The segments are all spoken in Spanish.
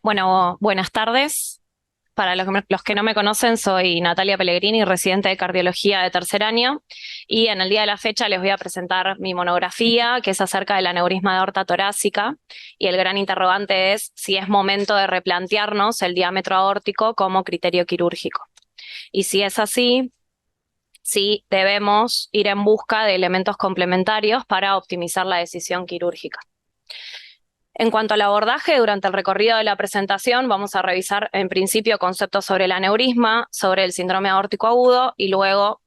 Bueno, buenas tardes. Para los que no me conocen, soy Natalia Pellegrini, residente de cardiología de tercer año, y en el día de la fecha les voy a presentar mi monografía, que es acerca del aneurisma de aorta torácica, y el gran interrogante es si es momento de replantearnos el diámetro aórtico como criterio quirúrgico. Y si es así, si debemos ir en busca de elementos complementarios para optimizar la decisión quirúrgica. En cuanto al abordaje, durante el recorrido de la presentación vamos a revisar en principio conceptos sobre el aneurisma, sobre el síndrome aórtico agudo y luego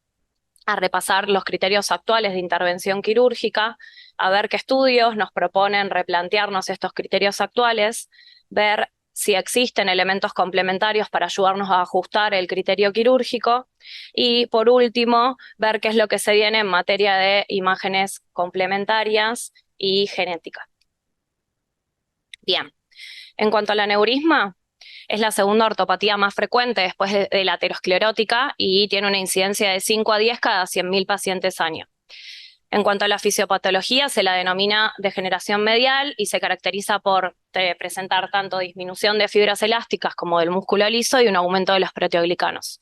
a repasar los criterios actuales de intervención quirúrgica, a ver qué estudios nos proponen replantearnos estos criterios actuales, ver si existen elementos complementarios para ayudarnos a ajustar el criterio quirúrgico y, por último, ver qué es lo que se viene en materia de imágenes complementarias y genética. Bien. En cuanto al aneurisma, es la segunda ortopatía más frecuente después de la aterosclerótica y tiene una incidencia de 5 a 10 cada 100.000 pacientes año. En cuanto a la fisiopatología, se la denomina degeneración medial y se caracteriza por presentar tanto disminución de fibras elásticas como del músculo liso y un aumento de los proteoglicanos.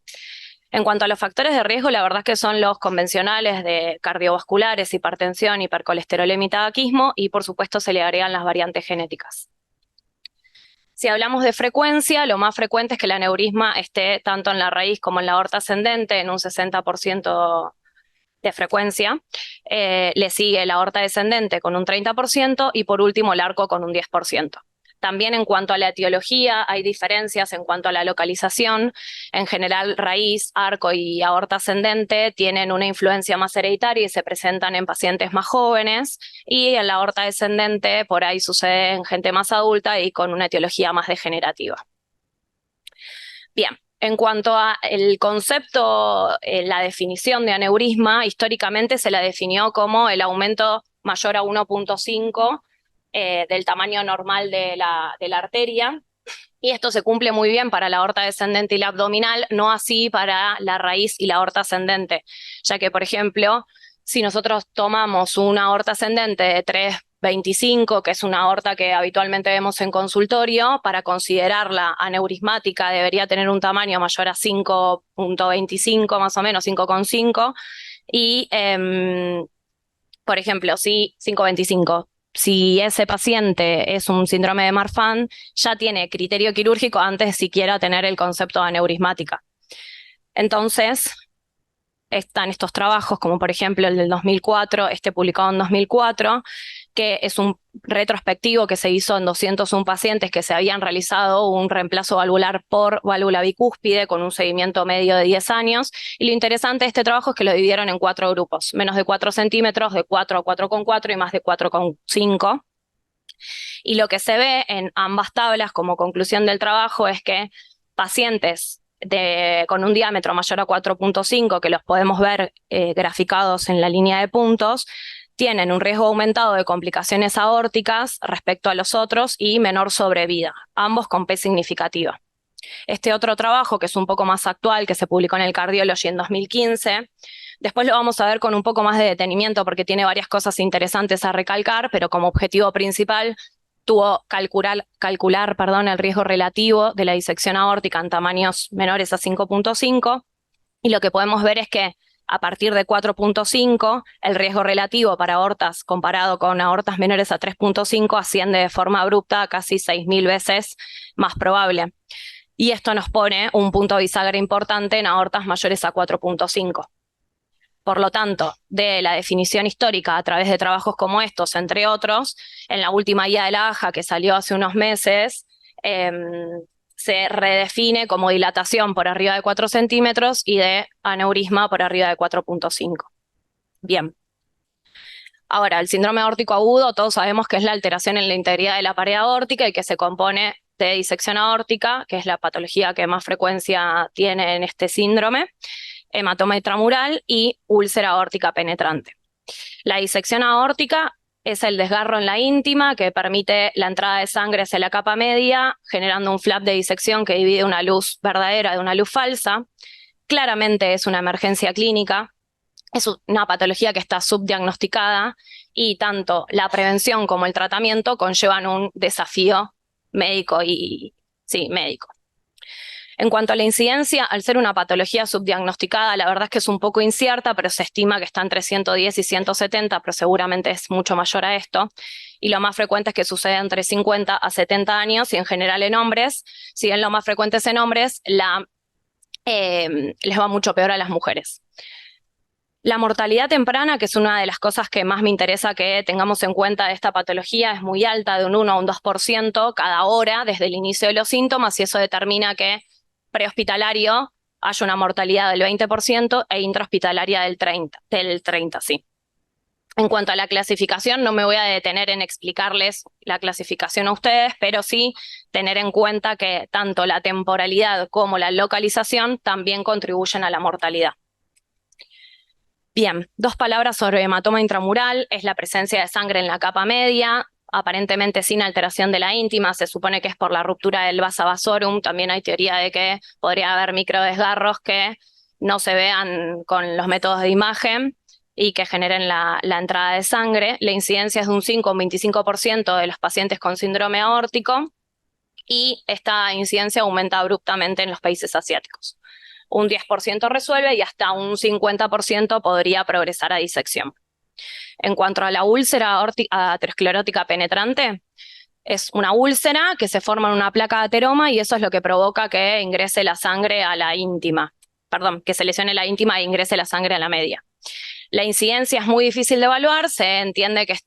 En cuanto a los factores de riesgo, la verdad es que son los convencionales de cardiovasculares, hipertensión, hipercolesterolemia y tabaquismo, y por supuesto se le agregan las variantes genéticas. Si hablamos de frecuencia, lo más frecuente es que el aneurisma esté tanto en la raíz como en la aorta ascendente en un 60% de frecuencia. Le sigue la aorta descendente con un 30% y por último el arco con un 10%. También en cuanto a la etiología hay diferencias en cuanto a la localización. En general, raíz, arco y aorta ascendente tienen una influencia más hereditaria y se presentan en pacientes más jóvenes, y en la aorta descendente por ahí sucede en gente más adulta y con una etiología más degenerativa. Bien. En cuanto al concepto, la definición de aneurisma, históricamente se la definió como el aumento mayor a 1.5 del tamaño normal de la arteria, y esto se cumple muy bien para la aorta descendente y la abdominal, no así para la raíz y la aorta ascendente, ya que, por ejemplo, si nosotros tomamos una aorta ascendente de 3,25, que es una aorta que habitualmente vemos en consultorio, para considerarla aneurismática debería tener un tamaño mayor a 5.25, más o menos 5,5, y por ejemplo, si 5,25, si ese paciente es un síndrome de Marfan, ya tiene criterio quirúrgico antes de siquiera tener el concepto de aneurismática. Entonces, están estos trabajos, como por ejemplo el del 2004, publicado en 2004, que es un retrospectivo que se hizo en 201 pacientes que se habían realizado un reemplazo valvular por válvula bicúspide con un seguimiento medio de 10 años. Y lo interesante de este trabajo es que lo dividieron en 4 grupos: menos de 4 centímetros, de 4 a 4,4 y más de 4,5. Y lo que se ve en ambas tablas como conclusión del trabajo es que pacientes con un diámetro mayor a 4,5, que los podemos ver graficados en la línea de puntos, tienen un riesgo aumentado de complicaciones aórticas respecto a los otros y menor sobrevida, ambos con P significativa. Este otro trabajo, que es un poco más actual, que se publicó en el Cardiology en 2015, después lo vamos a ver con un poco más de detenimiento porque tiene varias cosas interesantes a recalcar, pero como objetivo principal tuvo calcular el riesgo relativo de la disección aórtica en tamaños menores a 5,5, y lo que podemos ver es que a partir de 4,5 el riesgo relativo para aortas comparado con aortas menores a 3,5 asciende de forma abrupta a casi 6.000 veces más probable. Y esto nos pone un punto bisagra importante en aortas mayores a 4,5. Por lo tanto, de la definición histórica a través de trabajos como estos, entre otros, en la última guía de la AJA que salió hace unos meses, se redefine como dilatación por arriba de 4 centímetros y de aneurisma por arriba de 4,5. Bien. Ahora, el síndrome aórtico agudo, todos sabemos que es la alteración en la integridad de la pared aórtica y que se compone de disección aórtica, que es la patología que más frecuencia tiene en este síndrome, hematoma intramural y úlcera aórtica penetrante. La disección aórtica es el desgarro en la íntima que permite la entrada de sangre hacia la capa media, generando un flap de disección que divide una luz verdadera de una luz falsa. Claramente es una emergencia clínica, es una patología que está subdiagnosticada y tanto la prevención como el tratamiento conllevan un desafío médico y Sí, médico. En cuanto a la incidencia, al ser una patología subdiagnosticada, la verdad es que es un poco incierta, pero se estima que está entre 110 y 170, pero seguramente es mucho mayor a esto. Y lo más frecuente es que sucede entre 50 a 70 años y en general en hombres. Si bien lo más frecuente es en hombres, les va mucho peor a las mujeres. La mortalidad temprana, que es una de las cosas que más me interesa que tengamos en cuenta de esta patología, es muy alta, de un 1 a un 2% cada hora desde el inicio de los síntomas, y eso determina que prehospitalario haya una mortalidad del 20% e intrahospitalaria del 30%, sí. En cuanto a la clasificación, no me voy a detener en explicarles la clasificación a ustedes, pero sí tener en cuenta que tanto la temporalidad como la localización también contribuyen a la mortalidad. Bien, 2 palabras sobre hematoma intramural. Es la presencia de sangre en la capa media, aparentemente sin alteración de la íntima. Se supone que es por la ruptura del vasa vasorum. También hay teoría de que podría haber microdesgarros que no se vean con los métodos de imagen y que generen la entrada de sangre. La incidencia es de un 5 a un 25% de los pacientes con síndrome aórtico, y esta incidencia aumenta abruptamente en los países asiáticos. Un 10% resuelve y hasta un 50% podría progresar a disección. En cuanto a la úlcera aterosclerótica penetrante, es una úlcera que se forma en una placa de ateroma y eso es lo que provoca que ingrese la sangre a la íntima. Perdón, que se lesione la íntima e ingrese la sangre a la media. La incidencia es muy difícil de evaluar, se entiende que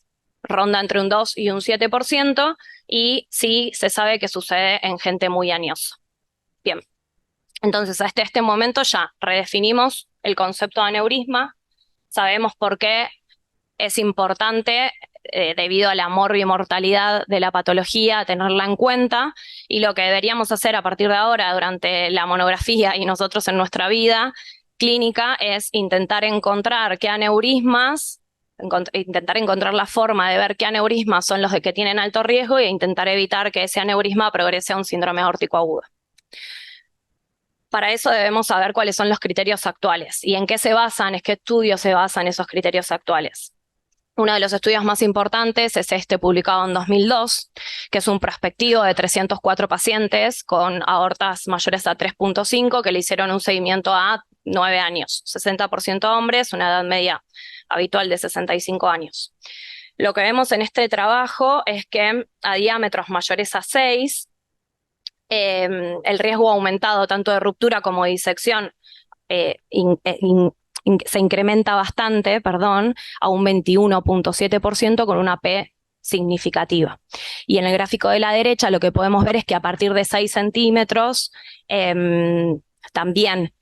ronda entre un 2 y un 7%, y sí se sabe que sucede en gente muy añosa. Bien. Entonces, hasta este momento ya redefinimos el concepto de aneurisma, sabemos por qué es importante, debido a la morbimortalidad de la patología, tenerla en cuenta, y lo que deberíamos hacer a partir de ahora durante la monografía y nosotros en nuestra vida clínica es intentar encontrar qué aneurismas, intentar encontrar la forma de ver qué aneurismas son los de que tienen alto riesgo e intentar evitar que ese aneurisma progrese a un síndrome aórtico agudo. Para eso debemos saber cuáles son los criterios actuales y en qué se basan, en qué estudios se basan esos criterios actuales. Uno de los estudios más importantes es este publicado en 2002, que es un prospectivo de 304 pacientes con aortas mayores a 3.5 que le hicieron un seguimiento a 9 años, 60% hombres, una edad media habitual de 65 años. Lo que vemos en este trabajo es que a diámetros mayores a 6, el riesgo ha aumentado tanto de ruptura como de disección, se incrementa bastante, a un 21.7% con una P significativa. Y en el gráfico de la derecha lo que podemos ver es que a partir de 6 centímetros también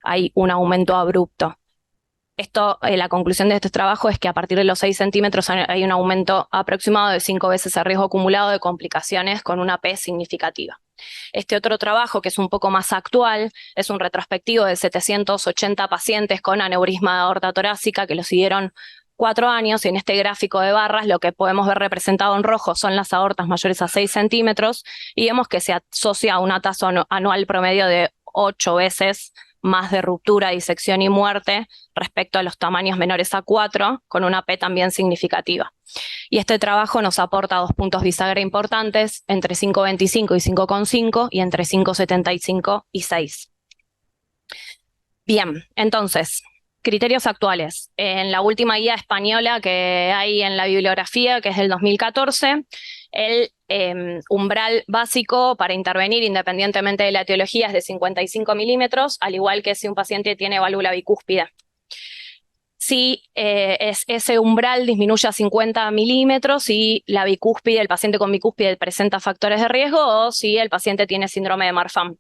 hay un aumento abrupto. La conclusión de este trabajo es que a partir de los 6 centímetros hay un aumento aproximado de 5 veces el riesgo acumulado de complicaciones con una P significativa. Este otro trabajo, que es un poco más actual, es un retrospectivo de 780 pacientes con aneurisma de aorta torácica que lo siguieron 4 años, y en este gráfico de barras lo que podemos ver representado en rojo son las aortas mayores a 6 centímetros y vemos que se asocia a una tasa anual promedio de 8 veces más de ruptura, disección y muerte respecto a los tamaños menores a 4, con una P también significativa. Y este trabajo nos aporta 2 puntos bisagra importantes, entre 5.25 y 5.5 y entre 5.75 y 6. Bien, entonces, criterios actuales. En la última guía española que hay en la bibliografía, que es del 2014, el umbral básico para intervenir independientemente de la etiología es de 55 milímetros, al igual que si un paciente tiene válvula bicúspide. Si ese umbral disminuye a 50 milímetros y la bicúspide, el paciente con bicúspide presenta factores de riesgo, o si el paciente tiene síndrome de Marfan.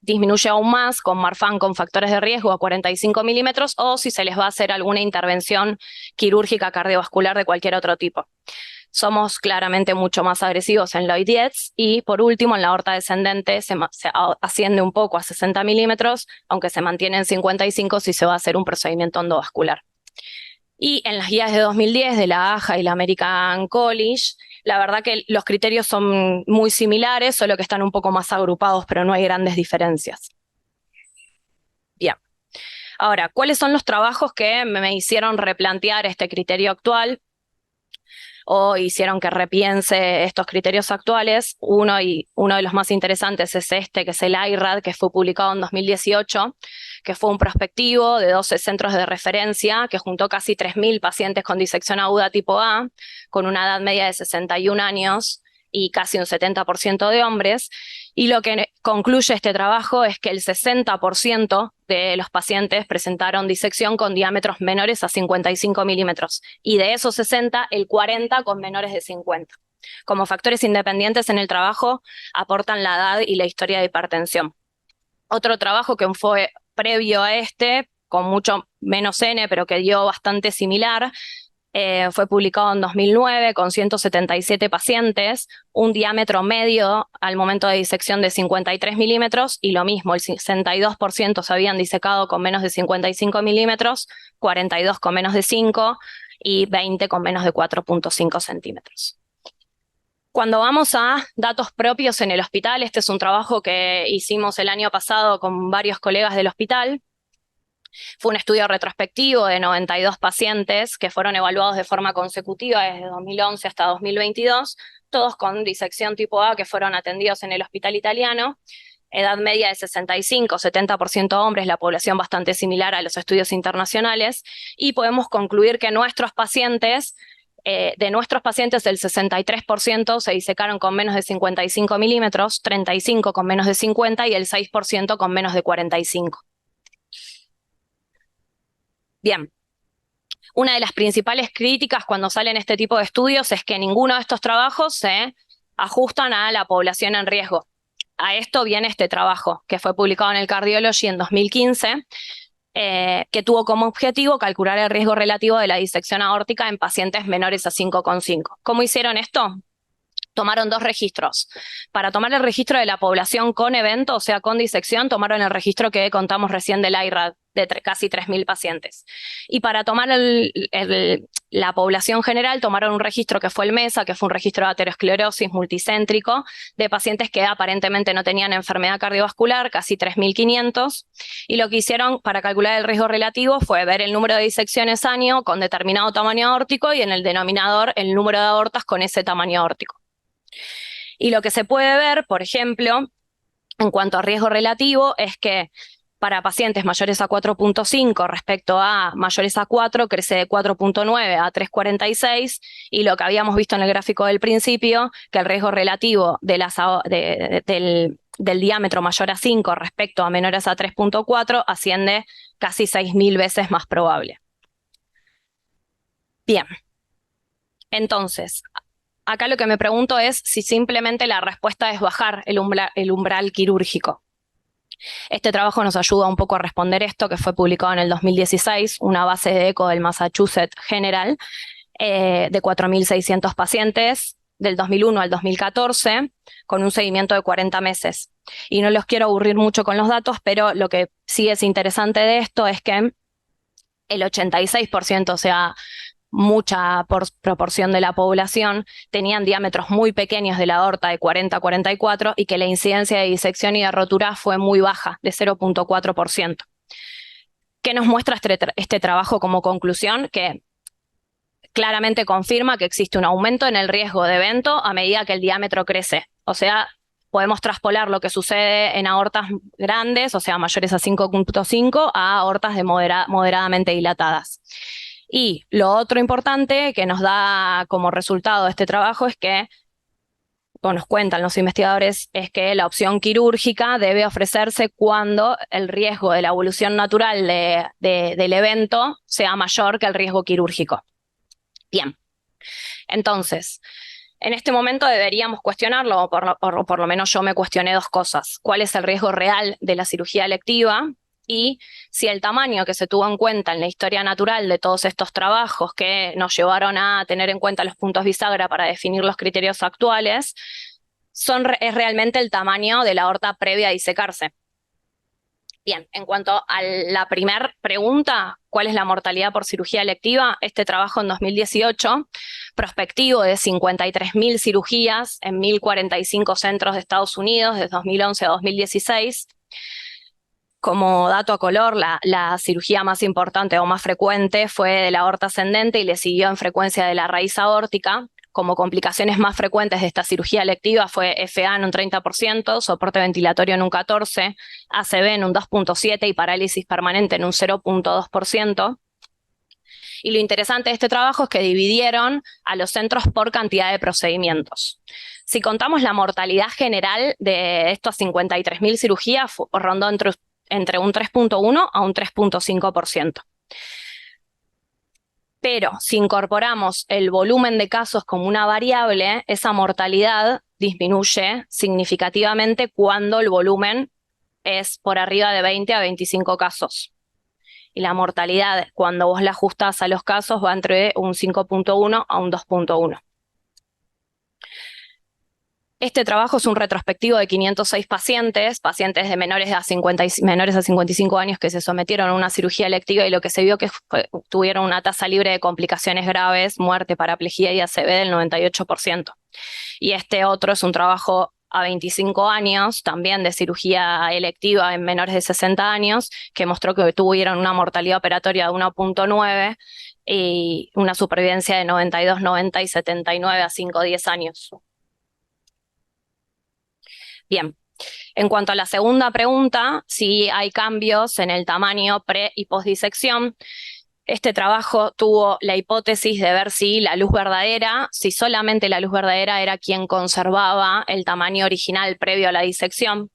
Disminuye aún más con Marfan con factores de riesgo a 45 milímetros, o si se les va a hacer alguna intervención quirúrgica cardiovascular de cualquier otro tipo. Somos claramente mucho más agresivos en Lloyd Dietz, y por último en la aorta descendente se asciende un poco a 60 milímetros, aunque se mantiene en 55 si se va a hacer un procedimiento endovascular. Y en las guías de 2010 de la AJA y la American College, la verdad que los criterios son muy similares, solo que están un poco más agrupados, pero no hay grandes diferencias. Bien. Ahora, ¿cuáles son los trabajos que me hicieron replantear este criterio actual? o hicieron que repiense estos criterios actuales. Uno de los más interesantes es este, que es el IRAD, que fue publicado en 2018, que fue un prospectivo de 12 centros de referencia que juntó casi 3.000 pacientes con disección aguda tipo A, con una edad media de 61 años y casi un 70% de hombres. Y lo que concluye este trabajo es que el 60% de los pacientes presentaron disección con diámetros menores a 55 milímetros, y de esos 60, el 40 con menores de 50. Como factores independientes en el trabajo aportan la edad y la historia de hipertensión. Otro trabajo que fue previo a este, con mucho menos N, pero que dio bastante similar, fue publicado en 2009 con 177 pacientes, un diámetro medio al momento de disección de 53 milímetros, y lo mismo, el 62% se habían disecado con menos de 55 milímetros, 42 con menos de 5 y 20 con menos de 4.5 centímetros. Cuando vamos a datos propios en el hospital, este es un trabajo que hicimos el año pasado con varios colegas del hospital. Fue un estudio retrospectivo de 92 pacientes que fueron evaluados de forma consecutiva desde 2011 hasta 2022, todos con disección tipo A que fueron atendidos en el hospital italiano. Edad media de 65, 70% hombres, la población bastante similar a los estudios internacionales, y podemos concluir que de nuestros pacientes, el 63% se disecaron con menos de 55 milímetros, 35 con menos de 50 y el 6% con menos de 45. Bien, una de las principales críticas cuando salen este tipo de estudios es que ninguno de estos trabajos se ajustan a la población en riesgo. A esto viene este trabajo, que fue publicado en el Cardiology en 2015, que tuvo como objetivo calcular el riesgo relativo de la disección aórtica en pacientes menores a 5,5. ¿Cómo hicieron esto? Tomaron dos registros. Para tomar el registro de la población con evento, o sea, con disección, tomaron el registro que contamos recién del IRAD, de casi 3.000 pacientes. Y para tomar la población general, tomaron un registro que fue el MESA, que fue un registro de aterosclerosis multicéntrico, de pacientes que aparentemente no tenían enfermedad cardiovascular, casi 3.500. Y lo que hicieron para calcular el riesgo relativo fue ver el número de disecciones año con determinado tamaño aórtico y en el denominador el número de aortas con ese tamaño aórtico. Y lo que se puede ver, por ejemplo, en cuanto a riesgo relativo, es que para pacientes mayores a 4.5 respecto a mayores a 4, crece de 4.9 a 3.46, y lo que habíamos visto en el gráfico del principio, que el riesgo relativo del diámetro mayor a 5 respecto a menores a 3.4 asciende casi 6.000 veces más probable. Bien, entonces, acá lo que me pregunto es si simplemente la respuesta es bajar el umbral quirúrgico. Este trabajo nos ayuda un poco a responder esto, que fue publicado en el 2016, una base de eco del Massachusetts General, de 4.600 pacientes del 2001 al 2014, con un seguimiento de 40 meses. Y no los quiero aburrir mucho con los datos, pero lo que sí es interesante de esto es que el 86%, o sea, mucha proporción de la población, tenían diámetros muy pequeños de la aorta de 40 a 44, y que la incidencia de disección y de rotura fue muy baja, de 0.4%. ¿Qué nos muestra este trabajo como conclusión? Que claramente confirma que existe un aumento en el riesgo de evento a medida que el diámetro crece. O sea, podemos traspolar lo que sucede en aortas grandes, o sea, mayores a 5.5, a aortas de moderadamente dilatadas. Y lo otro importante que nos da como resultado este trabajo es que, como nos cuentan los investigadores, es que la opción quirúrgica debe ofrecerse cuando el riesgo de la evolución natural del evento sea mayor que el riesgo quirúrgico. Bien, entonces, en este momento deberíamos cuestionarlo, o por lo menos yo me cuestioné dos cosas. ¿Cuál es el riesgo real de la cirugía electiva? Y si el tamaño que se tuvo en cuenta en la historia natural de todos estos trabajos que nos llevaron a tener en cuenta los puntos bisagra para definir los criterios actuales, es realmente el tamaño de la aorta previa a disecarse. Bien, en cuanto a la primera pregunta, ¿cuál es la mortalidad por cirugía electiva? Este trabajo en 2018, prospectivo de 53.000 cirugías en 1.045 centros de Estados Unidos, desde 2011 a 2016. Como dato a color, la cirugía más importante o más frecuente fue de la aorta ascendente y le siguió en frecuencia de la raíz aórtica. como complicaciones más frecuentes de esta cirugía electiva fue FA en un 30%, soporte ventilatorio en un 14%, ACV en un 2.7% y parálisis permanente en un 0.2%. Y lo interesante de este trabajo es que dividieron a los centros por cantidad de procedimientos. Si contamos la mortalidad general de estas 53.000 cirugías, rondó entre un 3.1 a un 3.5%. Pero si incorporamos el volumen de casos como una variable, esa mortalidad disminuye significativamente cuando el volumen es por arriba de 20 a 25 casos. Y la mortalidad, cuando vos la ajustás a los casos, va entre un 5.1 a un 2.1. Este trabajo es un retrospectivo de 506 pacientes de menores a 55 años que se sometieron a una cirugía electiva, y lo que se vio que tuvieron una tasa libre de complicaciones graves, muerte, paraplegia y ACV del 98%. Y este otro es un trabajo a 25 años, también de cirugía electiva en menores de 60 años, que mostró que tuvieron una mortalidad operatoria de 1.9 y una supervivencia de 92, 90 y 79 a 5 o 10 años. Bien, en cuanto a la segunda pregunta, si hay cambios en el tamaño pre y postdisección, este trabajo tuvo la hipótesis de ver si la luz verdadera, si solamente la luz verdadera era quien conservaba el tamaño original previo a la disección.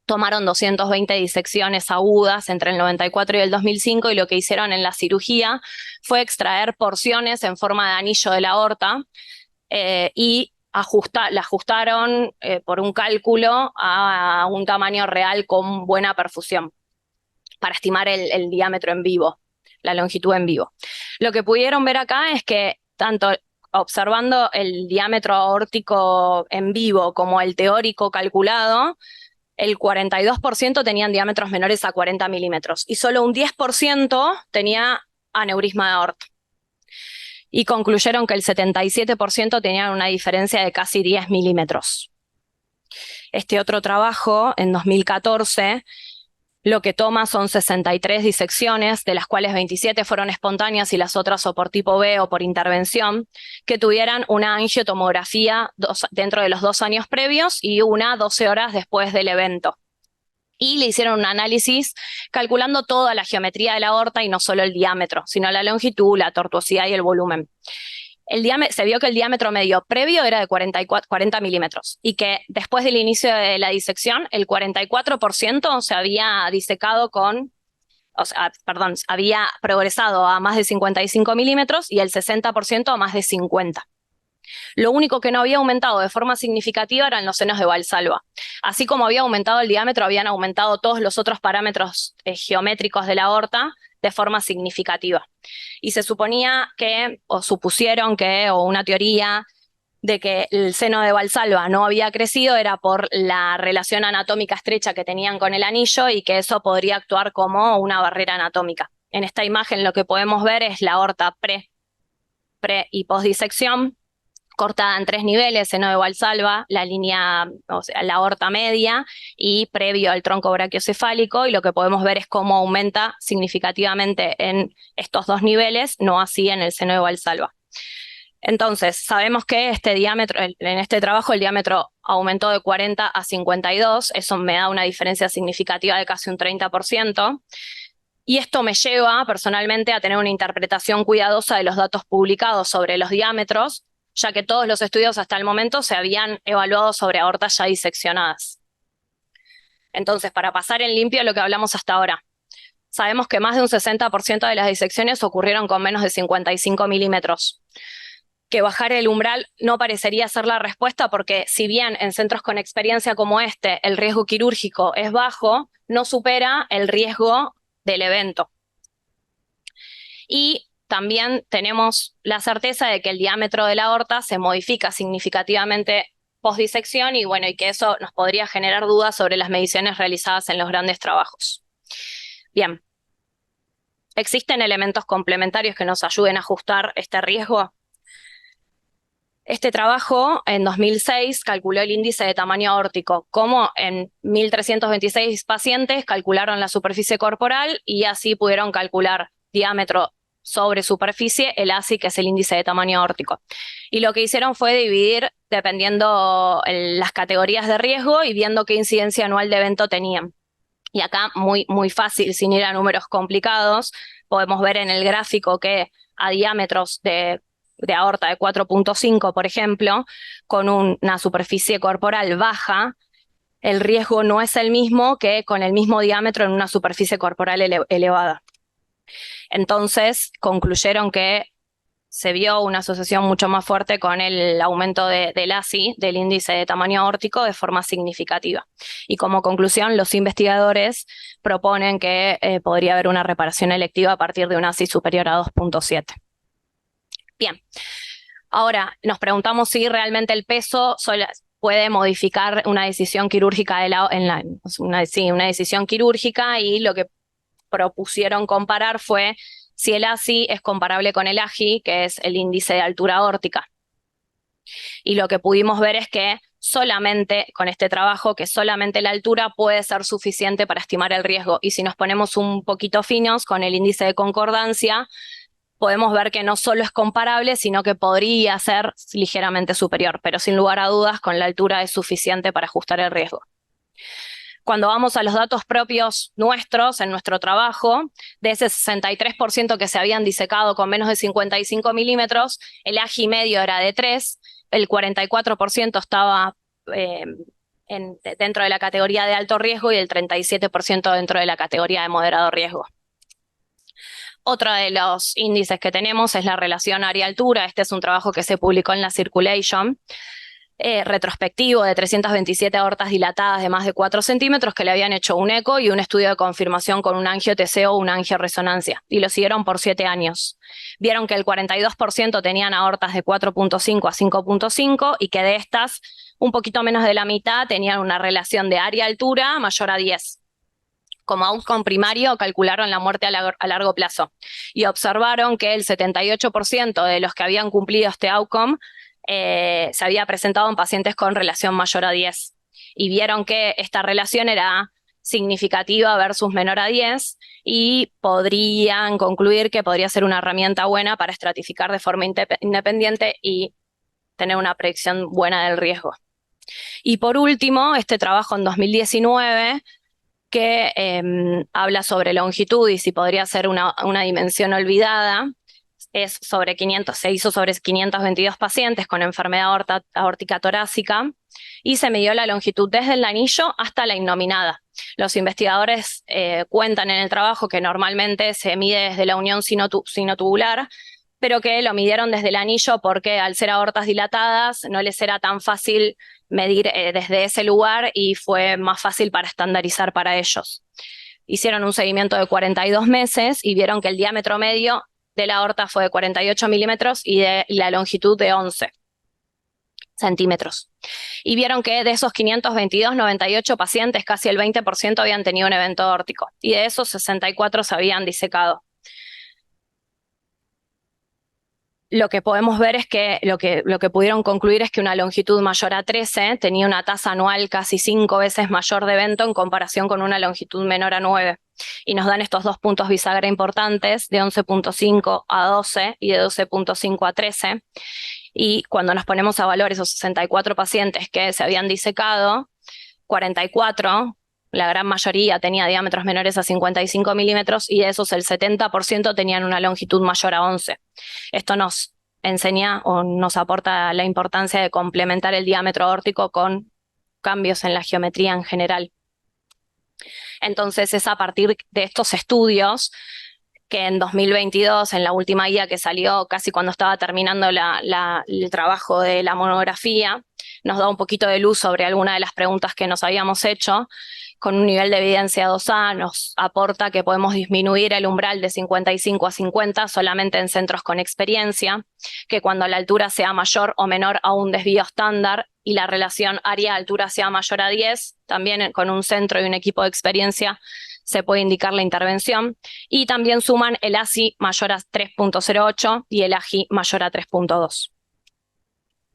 Tomaron 220 disecciones agudas entre el 94 y el 2005 y lo que hicieron en la cirugía fue extraer porciones en forma de anillo de la aorta y la ajustaron por un cálculo a un tamaño real con buena perfusión para estimar el diámetro en vivo, la longitud en vivo. Lo que pudieron ver acá es que tanto observando el diámetro aórtico en vivo como el teórico calculado, el 42% tenían diámetros menores a 40 milímetros y solo un 10% tenía aneurisma de aorta. Y concluyeron que el 77% tenían una diferencia de casi 10 milímetros. Este otro trabajo, en 2014, lo que toma son 63 disecciones, de las cuales 27 fueron espontáneas y las otras o por tipo B o por intervención, que tuvieran una angiotomografía dentro de los 2 años previos y una 12 horas después del evento. Y le hicieron un análisis calculando toda la geometría de la aorta y no solo el diámetro, sino la longitud, la tortuosidad y el volumen. Se vio que el diámetro medio previo era de 40 milímetros y que después del inicio de la disección, el 44% se había disecado había progresado a más de 55 milímetros y el 60% a más de 50. Lo único que no había aumentado de forma significativa eran los senos de Valsalva. Así como había aumentado el diámetro, habían aumentado todos los otros parámetros geométricos de la aorta de forma significativa. Y se suponía que, o supusieron que, o una teoría de que el seno de Valsalva no había crecido era por la relación anatómica estrecha que tenían con el anillo y que eso podría actuar como una barrera anatómica. En esta imagen lo que podemos ver es la aorta pre y postdisección, cortada en 3 niveles, seno de Valsalva, la línea, la aorta media y previo al tronco brachiocefálico, y lo que podemos ver es cómo aumenta significativamente en estos 2 niveles, no así en el seno de Valsalva. Entonces, sabemos que en este trabajo el diámetro aumentó de 40 a 52, eso me da una diferencia significativa de casi un 30%, y esto me lleva personalmente a tener una interpretación cuidadosa de los datos publicados sobre los diámetros, ya que todos los estudios hasta el momento se habían evaluado sobre aortas ya diseccionadas. Entonces, para pasar en limpio lo que hablamos hasta ahora, sabemos que más de un 60% de las disecciones ocurrieron con menos de 55 milímetros. Que bajar el umbral no parecería ser la respuesta porque si bien en centros con experiencia como este el riesgo quirúrgico es bajo, no supera el riesgo del evento. Y también tenemos la certeza de que el diámetro de la aorta se modifica significativamente postdisección y que eso nos podría generar dudas sobre las mediciones realizadas en los grandes trabajos. Bien, ¿existen elementos complementarios que nos ayuden a ajustar este riesgo? Este trabajo, en 2006, calculó el índice de tamaño aórtico, como en 1.326 pacientes calcularon la superficie corporal y así pudieron calcular diámetro sobre superficie el ASI, que es el índice de tamaño aórtico. Y lo que hicieron fue dividir dependiendo las categorías de riesgo y viendo qué incidencia anual de evento tenían. Y acá muy, muy fácil, sin ir a números complicados, podemos ver en el gráfico que a diámetros de aorta de 4.5, por ejemplo, con una superficie corporal baja, el riesgo no es el mismo que con el mismo diámetro en una superficie corporal elevada. Entonces, concluyeron que se vio una asociación mucho más fuerte con el aumento del ASI, del índice de tamaño aórtico, de forma significativa. Y como conclusión, los investigadores proponen que podría haber una reparación electiva a partir de un ASI superior a 2.7. Bien, ahora nos preguntamos si realmente el peso puede modificar una decisión quirúrgica una decisión quirúrgica, y lo que propusieron comparar fue si el ASI es comparable con el AGI, que es el índice de altura aórtica. Y lo que pudimos ver es que solamente con este trabajo, que solamente la altura puede ser suficiente para estimar el riesgo. Y si nos ponemos un poquito finos con el índice de concordancia, podemos ver que no solo es comparable, sino que podría ser ligeramente superior, pero sin lugar a dudas con la altura es suficiente para ajustar el riesgo. Cuando vamos a los datos propios nuestros, en nuestro trabajo, de ese 63% que se habían disecado con menos de 55 milímetros, el AGI medio era de 3, el 44% estaba dentro de la categoría de alto riesgo y el 37% dentro de la categoría de moderado riesgo. Otro de los índices que tenemos es la relación área-altura. Este es un trabajo que se publicó en la Circulation, retrospectivo de 327 aortas dilatadas de más de 4 centímetros que le habían hecho un eco y un estudio de confirmación con un angio-TC o una angioresonancia, y lo siguieron por 7 años. Vieron que el 42% tenían aortas de 4.5 a 5.5 y que de estas, un poquito menos de la mitad tenían una relación de área-altura mayor a 10. Como outcome primario, calcularon la muerte a largo plazo y observaron que el 78% de los que habían cumplido este outcome se había presentado en pacientes con relación mayor a 10, y vieron que esta relación era significativa versus menor a 10, y podrían concluir que podría ser una herramienta buena para estratificar de forma independiente y tener una predicción buena del riesgo. Y por último, este trabajo en 2019 que habla sobre longitud y si podría ser una dimensión olvidada. Se hizo sobre 522 pacientes con enfermedad aórtica torácica y se midió la longitud desde el anillo hasta la innominada. Los investigadores cuentan en el trabajo que normalmente se mide desde la unión sinotubular, pero que lo midieron desde el anillo porque al ser aortas dilatadas no les era tan fácil medir desde ese lugar y fue más fácil para estandarizar para ellos. Hicieron un seguimiento de 42 meses y vieron que el diámetro medio de la aorta fue de 48 milímetros y la longitud de 11 centímetros. Y vieron que de esos 522, 98 pacientes, casi el 20% habían tenido un evento aórtico, y de esos 64 se habían disecado. Lo que podemos ver es que lo que pudieron concluir es que una longitud mayor a 13 tenía una tasa anual casi 5 veces mayor de evento en comparación con una longitud menor a 9. Y nos dan estos 2 puntos bisagra importantes de 11.5 a 12 y de 12.5 a 13. Y cuando nos ponemos a valor esos 64 pacientes que se habían disecado, 44, la gran mayoría tenía diámetros menores a 55 milímetros y de esos el 70% tenían una longitud mayor a 11. Esto nos enseña o nos aporta la importancia de complementar el diámetro aórtico con cambios en la geometría en general. Entonces es a partir de estos estudios que en 2022, en la última guía que salió casi cuando estaba terminando el trabajo de la monografía, nos da un poquito de luz sobre alguna de las preguntas que nos habíamos hecho. Con un nivel de evidencia 2A nos aporta que podemos disminuir el umbral de 55 a 50 solamente en centros con experiencia, que cuando la altura sea mayor o menor a un desvío estándar y la relación área-altura sea mayor a 10, también con un centro y un equipo de experiencia se puede indicar la intervención, y también suman el ASI mayor a 3.08 y el AGI mayor a 3.2.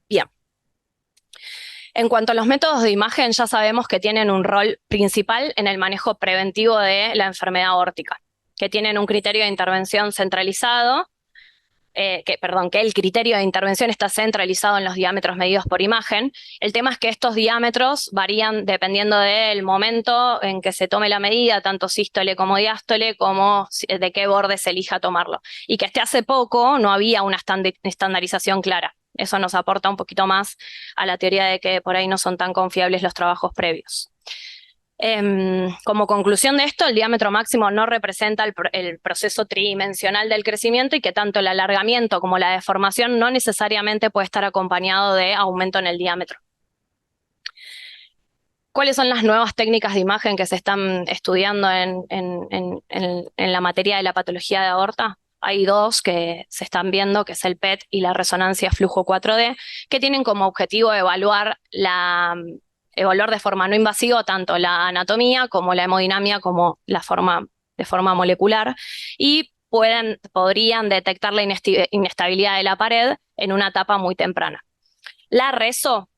Bien. En cuanto a los métodos de imagen, ya sabemos que tienen un rol principal en el manejo preventivo de la enfermedad aórtica. que tienen un criterio de intervención centralizado, que el criterio de intervención está centralizado en los diámetros medidos por imagen. El tema es que estos diámetros varían dependiendo del momento en que se tome la medida, tanto sístole como diástole, como de qué borde se elija tomarlo. Y que hace poco no había una estandarización clara. Eso nos aporta un poquito más a la teoría de que por ahí no son tan confiables los trabajos previos. Como conclusión de esto, el diámetro máximo no representa el proceso tridimensional del crecimiento y que tanto el alargamiento como la deformación no necesariamente puede estar acompañado de aumento en el diámetro. ¿Cuáles son las nuevas técnicas de imagen que se están estudiando en la materia de la patología de aorta? Hay dos que se están viendo, que es el PET y la resonancia flujo 4D, que tienen como objetivo evaluar de forma no invasiva tanto la anatomía como la hemodinamia como de forma molecular, y podrían detectar la inestabilidad de la pared en una etapa muy temprana. La reso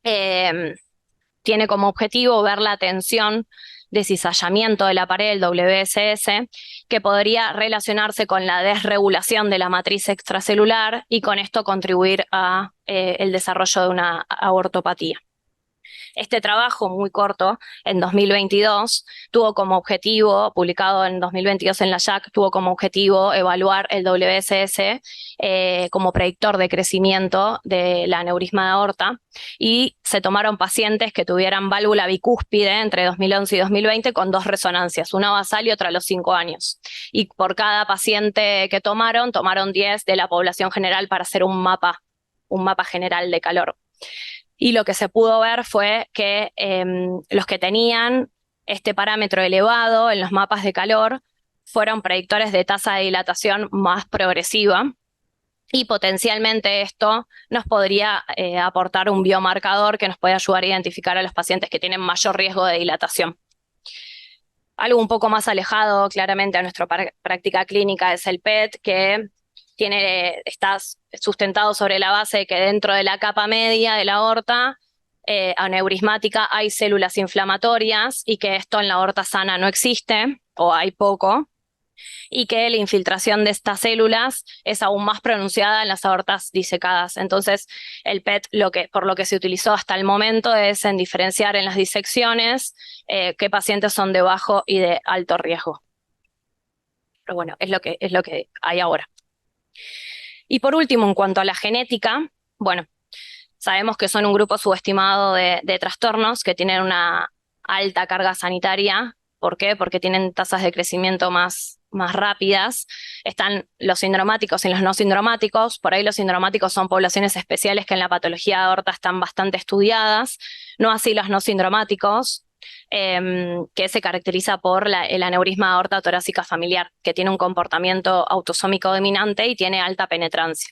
tiene como objetivo ver la tensión de cizallamiento de la pared, el WSS, que podría relacionarse con la desregulación de la matriz extracelular y con esto contribuir a el desarrollo de una aortopatía. Este trabajo muy corto, en 2022, tuvo como objetivo, publicado en 2022 en la JACC, tuvo como objetivo evaluar el WSS como predictor de crecimiento de la aneurisma de aorta, y se tomaron pacientes que tuvieran válvula bicúspide entre 2011 y 2020 con dos resonancias, una basal y otra a los 5 años. Y por cada paciente que tomaron 10 de la población general para hacer un mapa general de calor. Y lo que se pudo ver fue que los que tenían este parámetro elevado en los mapas de calor fueron predictores de tasa de dilatación más progresiva, y potencialmente esto nos podría aportar un biomarcador que nos puede ayudar a identificar a los pacientes que tienen mayor riesgo de dilatación. Algo un poco más alejado claramente a nuestra práctica clínica es el PET, que está sustentado sobre la base de que dentro de la capa media de la aorta aneurismática hay células inflamatorias y que esto en la aorta sana no existe o hay poco, y que la infiltración de estas células es aún más pronunciada en las aortas disecadas. Entonces, el PET por lo que se utilizó hasta el momento es en diferenciar en las disecciones qué pacientes son de bajo y de alto riesgo. Pero bueno, es lo que hay ahora. Y por último, en cuanto a la genética, bueno, sabemos que son un grupo subestimado de trastornos que tienen una alta carga sanitaria. ¿Por qué? Porque tienen tasas de crecimiento más rápidas. Están los sindromáticos y los no sindromáticos. Por ahí los sindromáticos son poblaciones especiales que en la patología de aorta están bastante estudiadas, no así los no sindromáticos, que se caracteriza por el aneurisma de aorta torácica familiar, que tiene un comportamiento autosómico dominante y tiene alta penetrancia.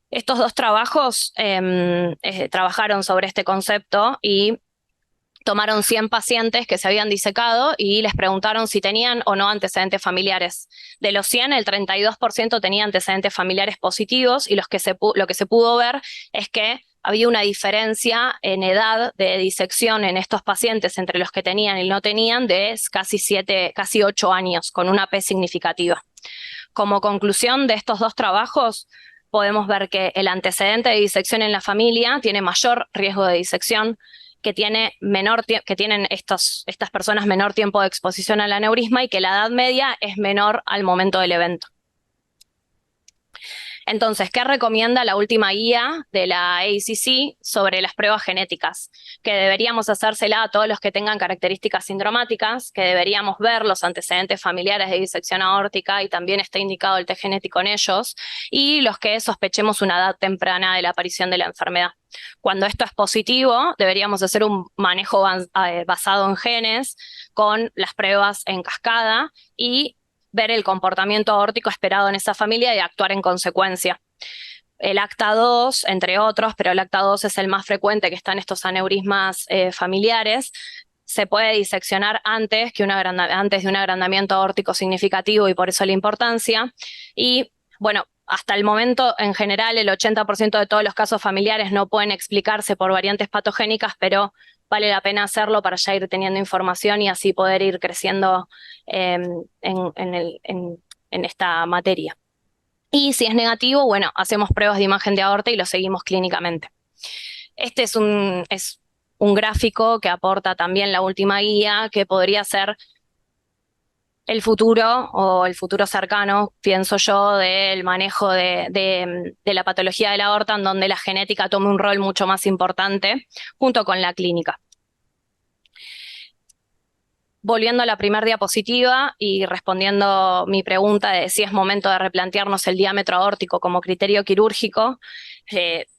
Estos dos trabajos trabajaron sobre este concepto y tomaron 100 pacientes que se habían disecado y les preguntaron si tenían o no antecedentes familiares. De los 100, el 32% tenía antecedentes familiares positivos, y lo que se pudo ver es que había una diferencia en edad de disección en estos pacientes entre los que tenían y no tenían de casi 8 años, con una P significativa. Como conclusión de estos dos trabajos, podemos ver que el antecedente de disección en la familia tiene mayor riesgo de disección, que tienen estas personas menor tiempo de exposición al aneurisma, y que la edad media es menor al momento del evento. Entonces, ¿qué recomienda la última guía de la AACC sobre las pruebas genéticas? Que deberíamos hacérsela a todos los que tengan características sindromáticas, que deberíamos ver los antecedentes familiares de disección aórtica y también está indicado el test genético en ellos, y los que sospechemos una edad temprana de la aparición de la enfermedad. Cuando esto es positivo, deberíamos hacer un manejo basado en genes con las pruebas en cascada y ver el comportamiento aórtico esperado en esa familia y actuar en consecuencia. El ACTA2, entre otros, pero el ACTA2 es el más frecuente que está en estos aneurismas familiares, se puede diseccionar antes de un agrandamiento aórtico significativo, y por eso la importancia. Y bueno, hasta el momento, en general, el 80% de todos los casos familiares no pueden explicarse por variantes patogénicas, pero vale la pena hacerlo para ya ir teniendo información y así poder ir creciendo en esta materia. Y si es negativo, bueno, hacemos pruebas de imagen de aorta y lo seguimos clínicamente. Este es un gráfico que aporta también la última guía, que podría ser el futuro o el futuro cercano, pienso yo, del manejo de la patología de la aorta, en donde la genética tome un rol mucho más importante junto con la clínica. Volviendo a la primera diapositiva y respondiendo mi pregunta de si es momento de replantearnos el diámetro aórtico como criterio quirúrgico,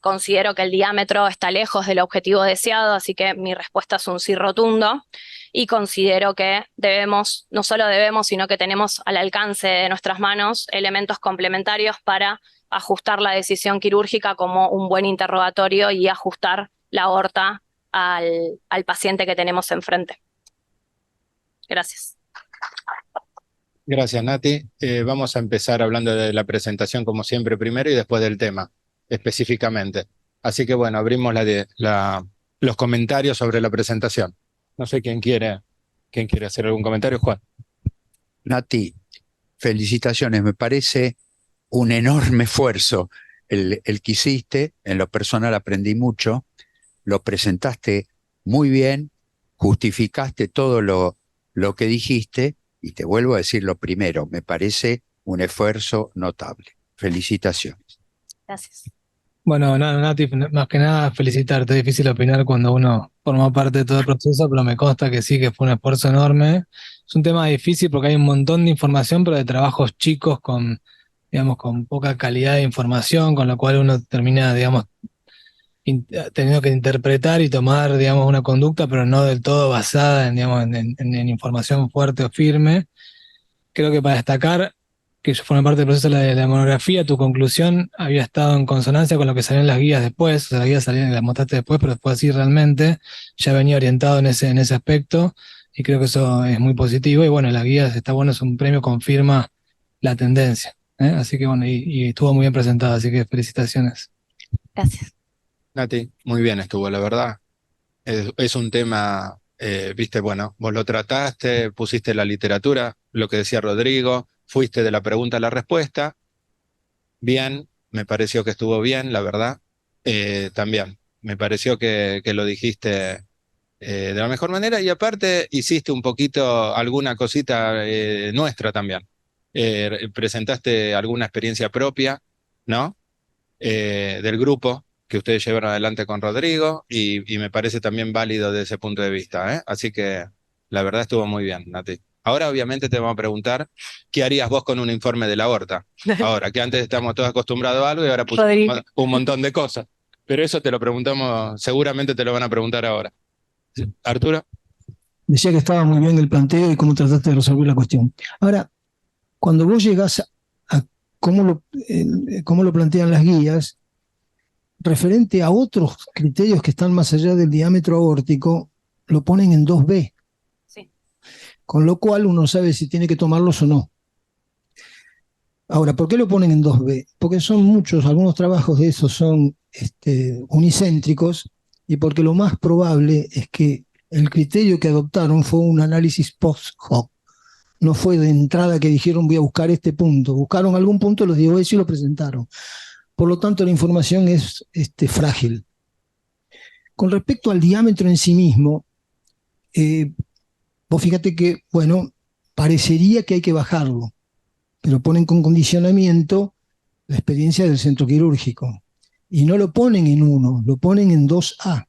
considero que el diámetro está lejos del objetivo deseado, así que mi respuesta es un sí rotundo. Y considero que no solo debemos, sino que tenemos al alcance de nuestras manos elementos complementarios para ajustar la decisión quirúrgica como un buen interrogatorio y ajustar la aorta al paciente que tenemos enfrente. Gracias. Gracias, Nati. Vamos a empezar hablando de la presentación como siempre primero y después del tema, específicamente. Así que bueno, abrimos los comentarios sobre la presentación. No sé quién quiere hacer algún comentario, Juan. Nati, felicitaciones, me parece un enorme esfuerzo el que hiciste. En lo personal aprendí mucho, lo presentaste muy bien, justificaste todo lo que dijiste, y te vuelvo a decir lo primero, me parece un esfuerzo notable. Felicitaciones. Gracias. Bueno, Nati, más que nada felicitarte. Es difícil opinar cuando uno forma parte de todo el proceso, pero me consta que sí, que fue un esfuerzo enorme. Es un tema difícil porque hay un montón de información, pero de trabajos chicos digamos, con poca calidad de información, con lo cual uno termina, digamos, teniendo que interpretar y tomar, digamos, una conducta, pero no del todo basada en, digamos, en información fuerte o firme. Creo que para destacar que yo formé parte del proceso de la monografía, tu conclusión había estado en consonancia con lo que salían las guías después, o sea, las guías salían y las mostraste después, pero después sí realmente ya venía orientado en ese aspecto, y creo que eso es muy positivo, y bueno, las guías, está bueno, es un premio, confirma la tendencia, ¿eh? Así que bueno, y estuvo muy bien presentado, así que felicitaciones. Gracias. Nati, muy bien estuvo, la verdad. Es un tema, viste, bueno, vos lo trataste, pusiste la literatura, lo que decía Rodrigo, fuiste de la pregunta a la respuesta. Bien, me pareció que estuvo bien, la verdad. También, me pareció que lo dijiste de la mejor manera y aparte hiciste un poquito alguna cosita nuestra también. Presentaste alguna experiencia propia, ¿no? Del grupo que ustedes llevaron adelante con Rodrigo y me parece también válido desde ese punto de vista, ¿eh? Así que la verdad estuvo muy bien, Nati. Ahora obviamente te vamos a preguntar qué harías vos con un informe de la aorta. Ahora, que antes estamos todos acostumbrados a algo y ahora pusimos un montón de cosas. Pero eso te lo preguntamos, seguramente te lo van a preguntar ahora. Arturo. Decía que estaba muy bien el planteo y cómo trataste de resolver la cuestión. Ahora, cuando vos llegás a cómo lo plantean las guías, referente a otros criterios que están más allá del diámetro aórtico, lo ponen en 2B. Sí. Con lo cual uno sabe si tiene que tomarlos o no. Ahora, ¿por qué lo ponen en 2B? Porque son muchos, algunos trabajos de esos son unicéntricos, y porque lo más probable es que el criterio que adoptaron fue un análisis post-hoc. No fue de entrada que dijeron voy a buscar este punto. Buscaron algún punto, los dio eso y lo presentaron. Por lo tanto, la información es frágil. Con respecto al diámetro en sí mismo, vos fíjate que, bueno, parecería que hay que bajarlo, pero ponen con condicionamiento la experiencia del centro quirúrgico. Y no lo ponen en 1, lo ponen en 2A.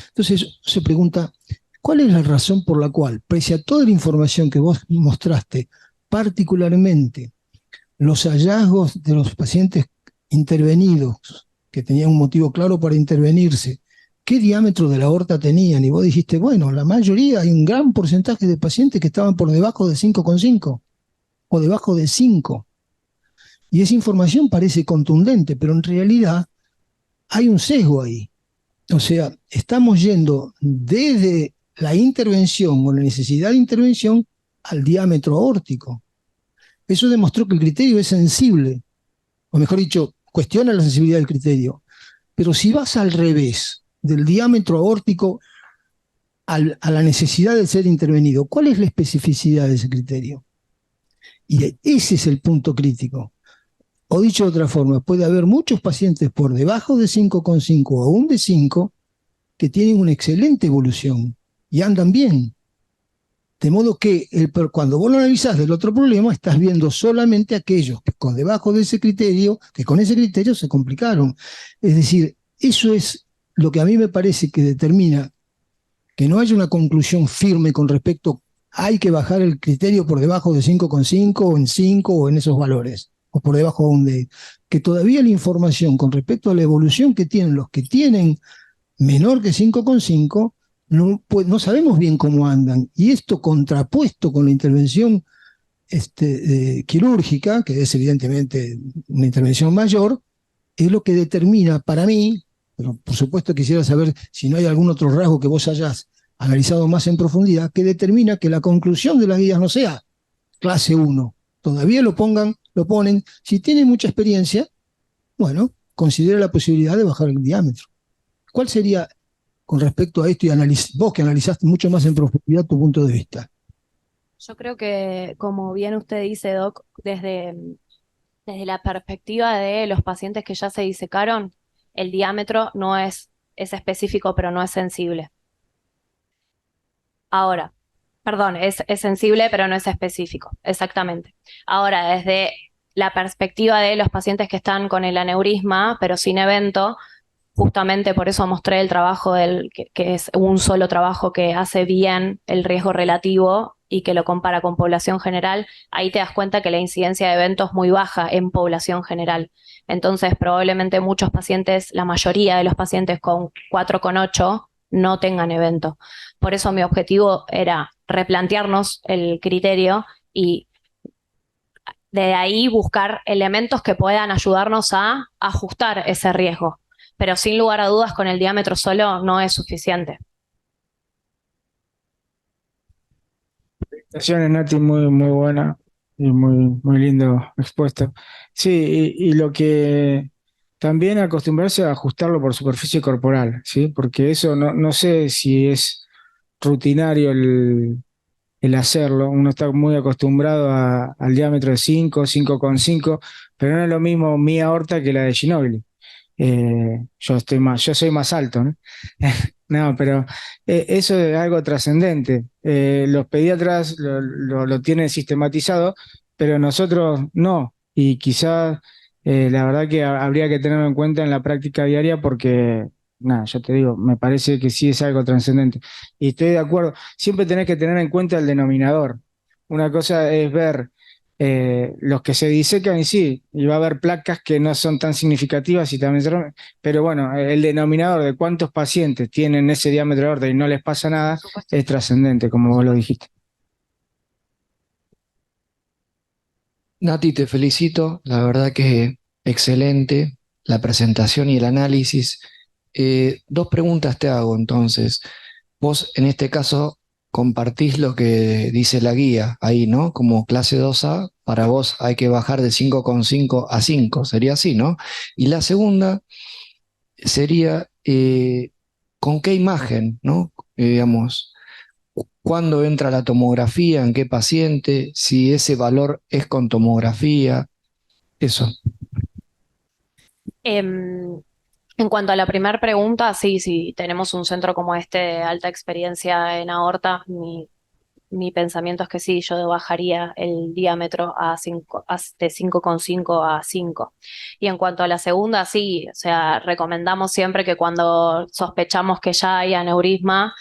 Entonces se pregunta, ¿cuál es la razón por la cual, pese a toda la información que vos mostraste, particularmente los hallazgos de los pacientes intervenidos, que tenían un motivo claro para intervenirse, qué diámetro de la aorta tenían? Y vos dijiste, bueno, la mayoría, hay un gran porcentaje de pacientes que estaban por debajo de 5,5 o debajo de 5. Y esa información parece contundente, pero en realidad hay un sesgo ahí. O sea, estamos yendo desde la intervención o la necesidad de intervención al diámetro aórtico. Eso demostró que el criterio es sensible o mejor dicho, cuestiona la sensibilidad del criterio. Pero si vas al revés, del diámetro aórtico a la necesidad de ser intervenido, ¿cuál es la especificidad de ese criterio? Y ese es el punto crítico. O dicho de otra forma, puede haber muchos pacientes por debajo de 5,5 o aún de 5 que tienen una excelente evolución y andan bien. De modo que cuando vos lo analizás del otro problema, estás viendo solamente aquellos que con debajo de ese criterio, que con ese criterio se complicaron. Es decir, eso es lo que a mí me parece que determina que no haya una conclusión firme con respecto, hay que bajar el criterio por debajo de 5,5 o en 5 o en esos valores, o por debajo aún de, que todavía la información con respecto a la evolución que tienen los que tienen menor que 5,5, no sabemos bien cómo andan. Y esto contrapuesto con la intervención quirúrgica, que es evidentemente una intervención mayor, es lo que determina para mí, pero por supuesto quisiera saber si no hay algún otro rasgo que vos hayas analizado más en profundidad, que determina que la conclusión de las guías no sea clase 1. Todavía lo ponen. Si tienen mucha experiencia, bueno, considera la posibilidad de bajar el diámetro. ¿Cuál sería, con respecto a esto, y vos que analizaste mucho más en profundidad, tu punto de vista? Yo creo que, como bien usted dice, Doc, desde la perspectiva de los pacientes que ya se disecaron, el diámetro no es específico, pero no es sensible. Ahora, perdón, es sensible, pero no es específico, exactamente. Ahora, desde la perspectiva de los pacientes que están con el aneurisma, pero sin evento, justamente por eso mostré el trabajo que es un solo trabajo que hace bien el riesgo relativo y que lo compara con población general, ahí te das cuenta que la incidencia de eventos es muy baja en población general. Entonces, probablemente muchos pacientes, la mayoría de los pacientes con 4,8 no tengan evento. Por eso mi objetivo era replantearnos el criterio y de ahí buscar elementos que puedan ayudarnos a ajustar ese riesgo. Pero sin lugar a dudas, con el diámetro solo no es suficiente. Felicitaciones, Nati, muy, muy buena y muy, muy lindo expuesto. Sí, y lo que también acostumbrarse a ajustarlo por superficie corporal, ¿sí? Porque eso no sé si es rutinario el hacerlo. Uno está muy acostumbrado al diámetro de 5,5, pero no es lo mismo mi aorta que la de Ginóbili. Yo soy más alto, ¿no? No, pero eso es algo trascendente. Los pediatras lo tienen sistematizado, pero nosotros no. Y quizás la verdad que habría que tenerlo en cuenta en la práctica diaria porque, nada, yo te digo, me parece que sí es algo trascendente. Y estoy de acuerdo, siempre tenés que tener en cuenta el denominador. Una cosa es ver los que se disecan y sí, y va a haber placas que no son tan significativas y también, pero bueno, el denominador de cuántos pacientes tienen ese diámetro de aorta y no les pasa nada es trascendente, como vos lo dijiste. Nati, te felicito, la verdad que excelente la presentación y el análisis. Dos preguntas te hago entonces. Vos en este caso compartís lo que dice la guía ahí, ¿no? Como clase 2A, para vos hay que bajar de 5,5 a 5, sería así, ¿no? Y la segunda sería, ¿con qué imagen, ¿no? Digamos, ¿cuándo entra la tomografía? ¿En qué paciente? Si ese valor es con tomografía. Eso. En cuanto a la primera pregunta, sí, tenemos un centro como este de alta experiencia en aorta. Mi pensamiento es que sí, yo bajaría el diámetro de 5,5 a 5. Y en cuanto a la segunda, sí, o sea, recomendamos siempre que cuando sospechamos que ya hay aneurisma,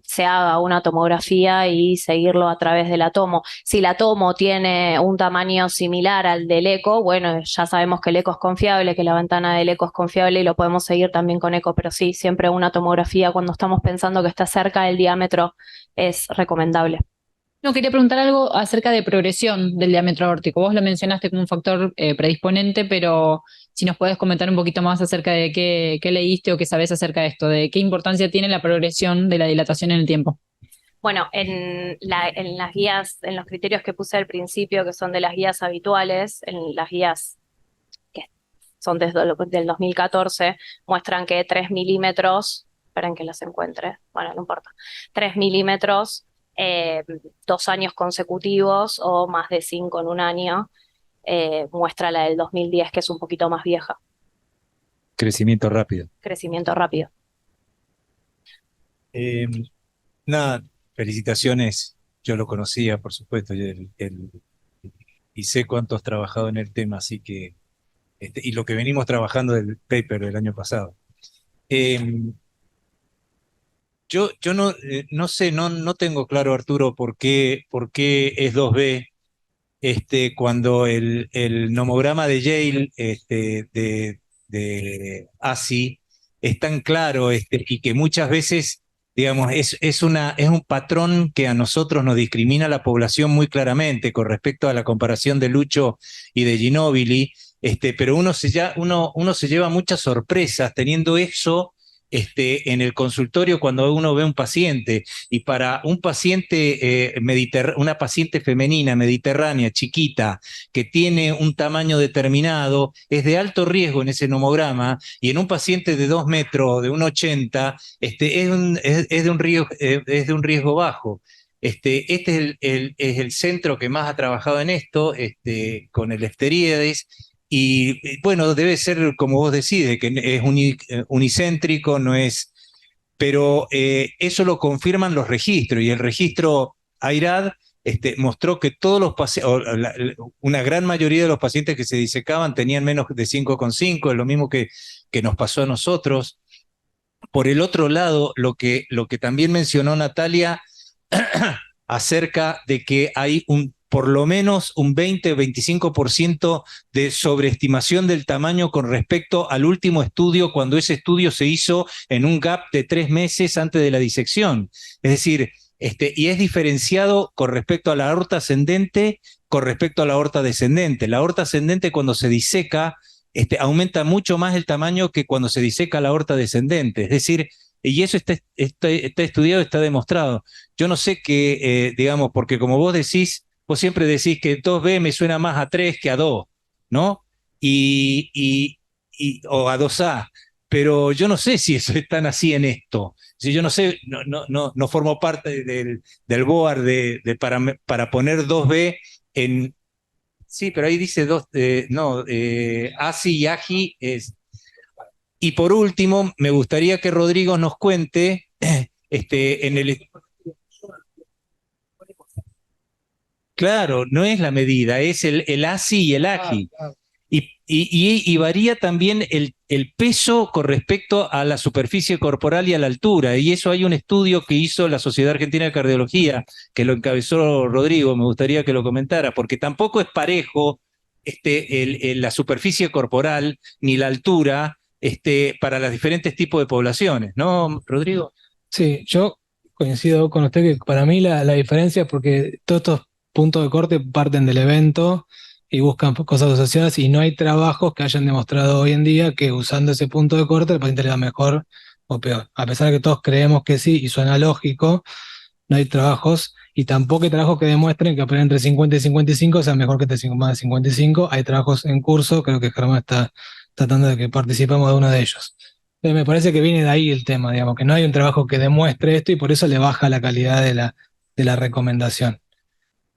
se haga una tomografía y seguirlo a través de la tomo. Si la tomo tiene un tamaño similar al del eco, bueno, ya sabemos que el eco es confiable, que la ventana del eco es confiable y lo podemos seguir también con eco, pero sí, siempre una tomografía cuando estamos pensando que está cerca del diámetro es recomendable. No, quería preguntar algo acerca de progresión del diámetro aórtico. Vos lo mencionaste como un factor predisponente, pero si nos puedes comentar un poquito más acerca de qué leíste o qué sabés acerca de esto, de qué importancia tiene la progresión de la dilatación en el tiempo. Bueno, en las guías, en los criterios que puse al principio, que son de las guías habituales, en las guías son desde del 2014, muestran que 3 milímetros, esperen que las encuentre, bueno, no importa, 3 milímetros, 2 años consecutivos o más de 5 en un año, muestra la del 2010, que es un poquito más vieja. Crecimiento rápido. Crecimiento rápido. Eh, Nada, felicitaciones. Yo lo conocía, por supuesto, y sé cuánto has trabajado en el tema, así que, y lo que venimos trabajando del paper del año pasado. Eh, yo no sé, no tengo claro, Arturo, por qué es 2B, cuando el nomograma de Yale, de ASI, es tan claro, y que muchas veces, digamos, es un patrón que a nosotros nos discrimina a la población muy claramente con respecto a la comparación de Lucho y de Ginóbili, pero uno se lleva muchas sorpresas teniendo eso, en el consultorio cuando uno ve un paciente. Y para un paciente, una paciente femenina mediterránea, chiquita, que tiene un tamaño determinado, es de alto riesgo en ese nomograma, y en un paciente de 2 metros, de 1,80, es de un riesgo bajo. Es el centro que más ha trabajado en esto, con el Efteríades. Bueno, debe ser como vos decís, de que es unicéntrico, no es. Pero eso lo confirman los registros, y el registro AIRAD mostró que todos los una gran mayoría de los pacientes que se disecaban tenían menos de 5,5, es lo mismo que nos pasó a nosotros. Por el otro lado, lo que también mencionó Natalia acerca de que hay por lo menos un 20-25% de sobreestimación del tamaño con respecto al último estudio, cuando ese estudio se hizo en un gap de 3 meses antes de la disección. Es decir, y es diferenciado con respecto a la aorta ascendente, con respecto a la aorta descendente. La aorta ascendente, cuando se diseca, aumenta mucho más el tamaño que cuando se diseca la aorta descendente. Es decir, y eso está estudiado, está demostrado. Yo no sé qué, digamos, porque como vos siempre decís que 2B me suena más a 3 que a 2, ¿no? O a 2A, pero yo no sé si eso es tan así en esto. Si yo no sé, no formo parte del board para poner 2B en. Sí, pero ahí dice ASI y AGI es. Y por último, me gustaría que Rodrigo nos cuente, en el. Claro, no es la medida, es el ASI y el AGI. Y varía también el peso con respecto a la superficie corporal y a la altura. Y eso hay un estudio que hizo la Sociedad Argentina de Cardiología, que lo encabezó Rodrigo, me gustaría que lo comentara, porque tampoco es parejo la superficie corporal ni la altura, para los diferentes tipos de poblaciones, ¿no, Rodrigo? Sí, yo coincido con usted que para mí la diferencia es porque todos estos puntos de corte parten del evento y buscan cosas asociadas, y no hay trabajos que hayan demostrado hoy en día que usando ese punto de corte el paciente le da mejor o peor. A pesar de que todos creemos que sí y suena lógico, no hay trabajos, y tampoco hay trabajos que demuestren que operar entre 50 y 55 sea mejor que entre más de 55. Hay trabajos en curso, creo que Germán está tratando de que participemos de uno de ellos. Me parece que viene de ahí el tema, digamos, que no hay un trabajo que demuestre esto y por eso le baja la calidad de la recomendación.